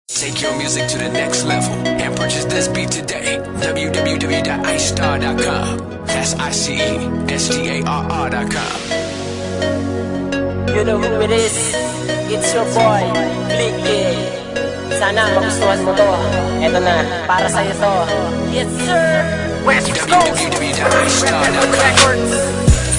Take your music to the next level and purchase this beat today. www.icestar.com. That's ICESTARR.com. You know who it is. It's your boy, Blicky. Sana magustuhan mo to. Eto na, para sa'yo to. Yes sir! West Coast! www.icestar.com.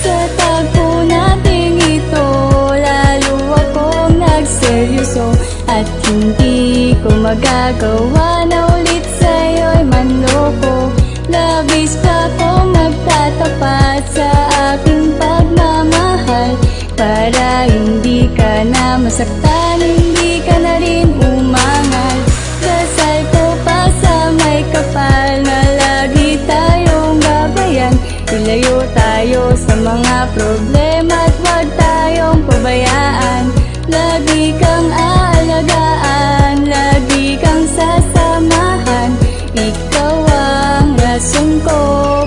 Sa tagpo nating ito, lalo akong nagseryoso at hindi ko magagawa na ulit sa'yo'y manloko. Labis pa kong magtatapat sa aking pagmamahal para hindi ka na masaktan, hindi ka na rin umangal. Dasal ko pa sa may kapal na lagi tayong gabayan. Ilayo tayo sa mga problema at huwag tayong pabayaan. Lagi kang aalagaan, lagi kang sasamahan. Ikaw ang rason ko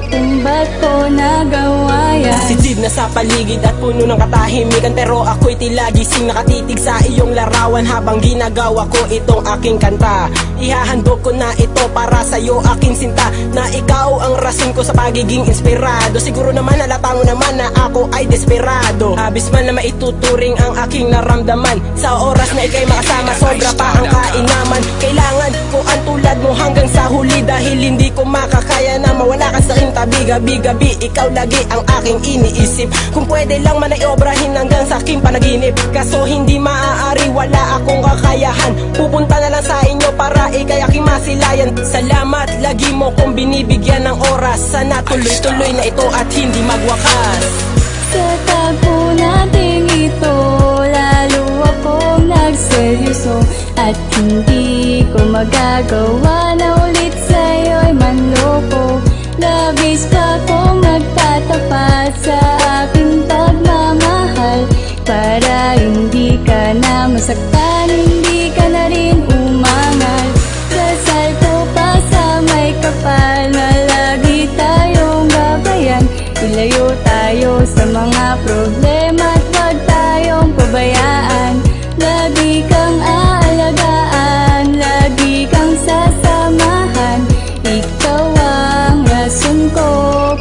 kung ba't ko nagawa yan. Sitid na sa paligid at puno ng katahimikan, pero ako'y tila gising nakatitig sa iyong larawan habang ginagawa ko itong aking kanta. Ihahandog ko na ito para sa'yo aking sinta, na ikaw ang rason ko sa pagiging inspirado. Siguro naman halata mo naman na ako ay desperado. Abis man na maituturing ang aking naramdaman, sa oras na ika'y makasama sobra pa ang kainaman. Kailangan ko ang tulad mo hanggang sa huli, dahil hindi ko makakaya na mawala ka sa aking tabi. Gabi-gabi ikaw lagi ang aking iniisip. Kung pwede lang man ay obrahin hanggang sa aking panaginip, kaso hindi maaari, wala akong kakayahan. Pupunta na lang sa inyo para ikay aking masilayan. Salamat lagi mo kong binibigyan ng oras, sana tuloy-tuloy na ito at hindi magwakas. Sa tagpo nating ito, lalo akong nagseryoso at hindi ko magagawa na ulit sa'yo'y manloko. Labis pa kong magtatapat sa aking pagmamahal para hindi ka na masaktan, hindi ka na rin umangal. Dasal ko pa sa may kapal na lagi tayong gabayan. Ilayo tayo sa mga problema at huwag tayong pabayaan. Lagi kang aalagaan, lagi kang sasamahan. Ikaw ang rason ko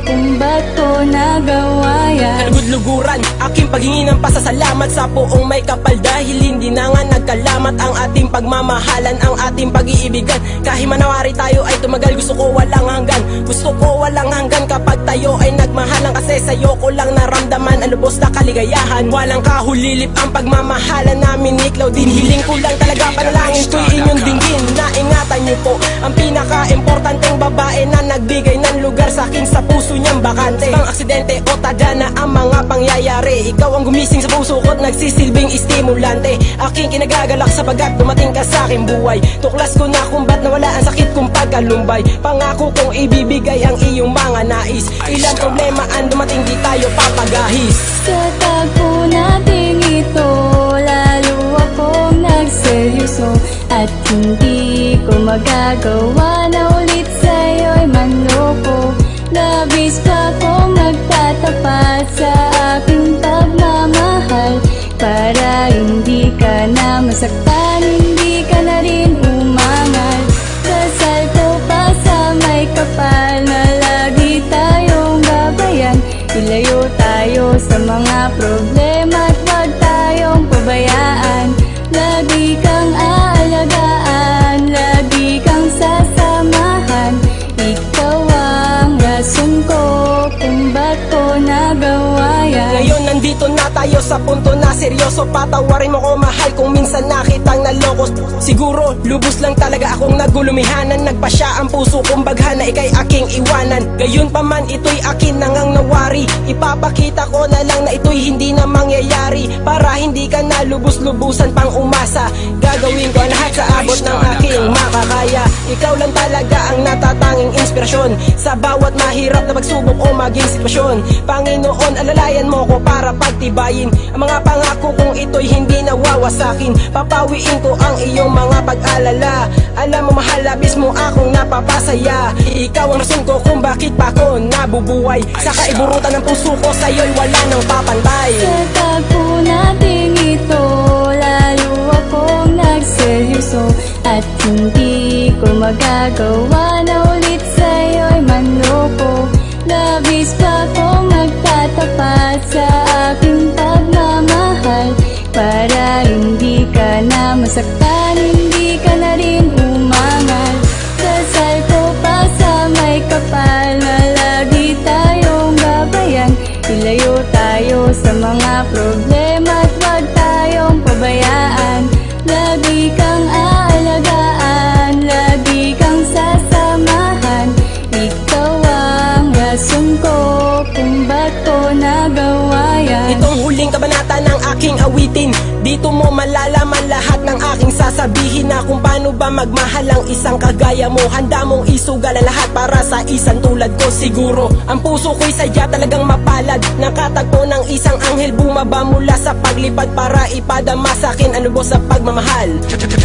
kung ba't ko nagawa yan. Kalugud-luguran aking paghingi ng pasasalamat sa poong may kapal, dahil hindi na nga nagkalamat ang ating pagmamahalan, ang ating pag-iibigan. Kahit manawari tayo ay tumagal, gusto ko walang hanggan. Gusto ko walang hanggan kapag tayo ay nagmahalan, kasi sa'yo ko lang naramdaman ang lubos na kaligayahan. Walang kahulilip ang pagmamahalan namin ni Claudine. Hiling ko lang talaga, panalangin ko'y inyong dinggin na ingatan niyo po ang pinaka-importanteng babae na nagbigay ng lugar sa akin sa puso niyang bakante. Pang aksidente o tadya na ang mga pangyayari, ikaw ang gumising sa puso ko't nagsisilbing estimulante. Aking kinagagalak sapagat dumating ka sa aking buhay. Tuklas ko na kung ba't nawala ang sakit kong pagkalumbay. Pangako kong ibibigay ang iyong mga nais. Ilang problema ang dumating, di tayo papagahis. Sa tagpo nating ito, lalo akong nagseryoso at hindi ko magagawa na ulit sa'yo'y manloko. Labis pa kong magtatapat sa aking pagmamahal para hindi ka na masaktan, hindi ka na rin umangal. Dasal ko pa sa may kapal na lagi tayong gabayan. Ilayo tayo sa mga problema at huwag tayong pabayaan. Lagi kang aalagaan, lagi kang sasamahan. Ikaw ang rason ko kung ba't ko nagawa yan. Ngayon nandito na tayo sa punto na seryoso. Patawarin mo ko mahal kung minsan nakitang naloko. Siguro lubos lang talaga akong nagulumihanan. Nagpasya ang puso kong baghan na ikay aking iwanan. Gayon pa man ito'y akin nangang nawari. Ipapakita ko na lang na ito'y hindi na mangyayari, para hindi ka na lubos-lubusan pang umasa. Gagawin ko ang lahat sa abot ng aking makakaya. Ikaw lang talaga ang natatanging inspirasyon sa bawat mahirap na pagsubok o maging sitwasyon. Panginoon, alalayan mo ko para pagtibayin ang mga pangako kong ito'y hindi nawawasakin. Papawiin ko ang iyong mga pag-alala. Alam mo mahal, labis mo akong napapasaya. Ikaw ang rason ko kung bakit pa ako nabubuhay. Sa kaiburutan ng puso ko, sa'yo'y wala nang papantay. Sa tagpo nating ito, lalo akong nagseryoso at magagawa na ulit sa'yo'y manloko. Labis pa kong magtatapat sa aking pagmamahal, para hindi ka na masaktan, hindi ka na rin umangal. Dasal ko pa sa may kapal na lagi tayong gabayan. Ilayo tayo sa mga problema at wag tayong pabayaan. Lagi kang aalagaan, lagi kang sasamahan. Ikaw ang rason ko kung ba't ko nagawa yan. Itong huling kabanata ng aking awitin, dito mo malalaman lahat ng aking sasabihin, na kung paano ba magmahal ang isang kagaya mo. Handa mong isugal ang lahat para sa isang tulad ko. Siguro ang puso ko'y sadya talagang mapalad, nakatagpo ng isang anghel bumaba mula sa paglipad para ipadama sa'kin ang lubos sa pagmamahal.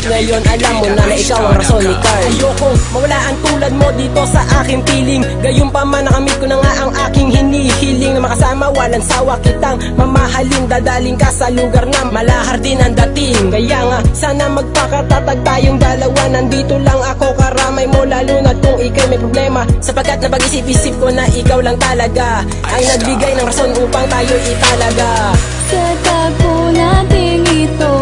Ngayon alam mo na ikaw ang rason ni Carl. Ayokong mawala ang tulad mo dito sa aking piling, gayon pa man nakamit ko na nga ang aking hinihiling, na makasama walang sawa kitang mamahalin. Dadaling ka sa lugar na malahar din ang dating, kaya nga sana magpakatatag tayong dalawa. Nandito lang ako karamay mo, lalo na kung ikay may problema, sapagkat napag-isip-isip ko na ikaw lang talaga ang nagbigay ng rason upang tayo italaga. Sa tagpo nating ito,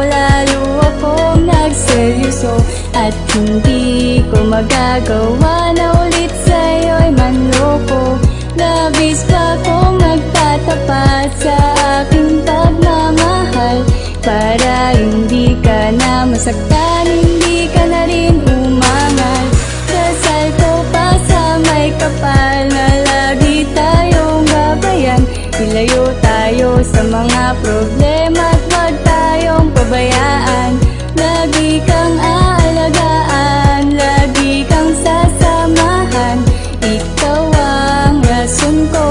lalo akong nagseryoso, at hindi ko magagawa na ulit sa'yo'y manloko. Labis pa kong magtatapat sa aking pagmamahal, para hindi ka na masaktan, hindi ka na rin umangal. Dasal ko pa sa may kapal na lagi tayong gabayan. Ilayo tayo sa mga problema at wag tayong pabayaan. Lagi kang aalagaan, lagi kang sasamahan. Ikaw ang rason ko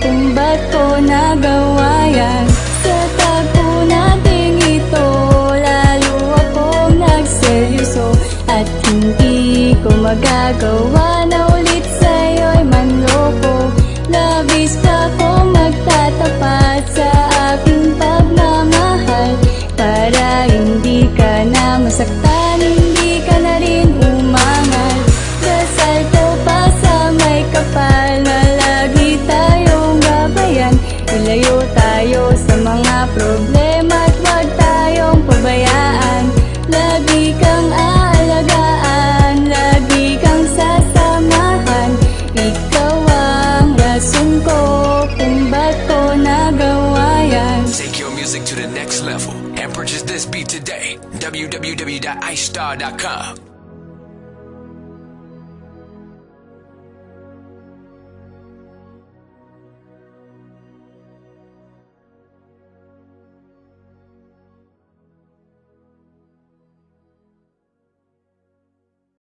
kung ba't ko nagawa yan. Sa tagpo nating ito, lalo akong nagseryoso, at hindi ko magagawa na ulit sa'yo'y manloko. Labis pa kong magtatapat sa aking pagmamahal, para hindi ka na masaktan, hindi ka na rin umangal. Dasal ko pa sa may kapal na lagi tayong gabayan. Ilayo tayo sa mga problema at wag tayong pabayaan. Lagi kang aalagaan, lagi kang sasamahan. Ikaw ang rason ko kung ba't ko nagawa yan. Take your music to the next level and purchase this beat today. www.icestar.com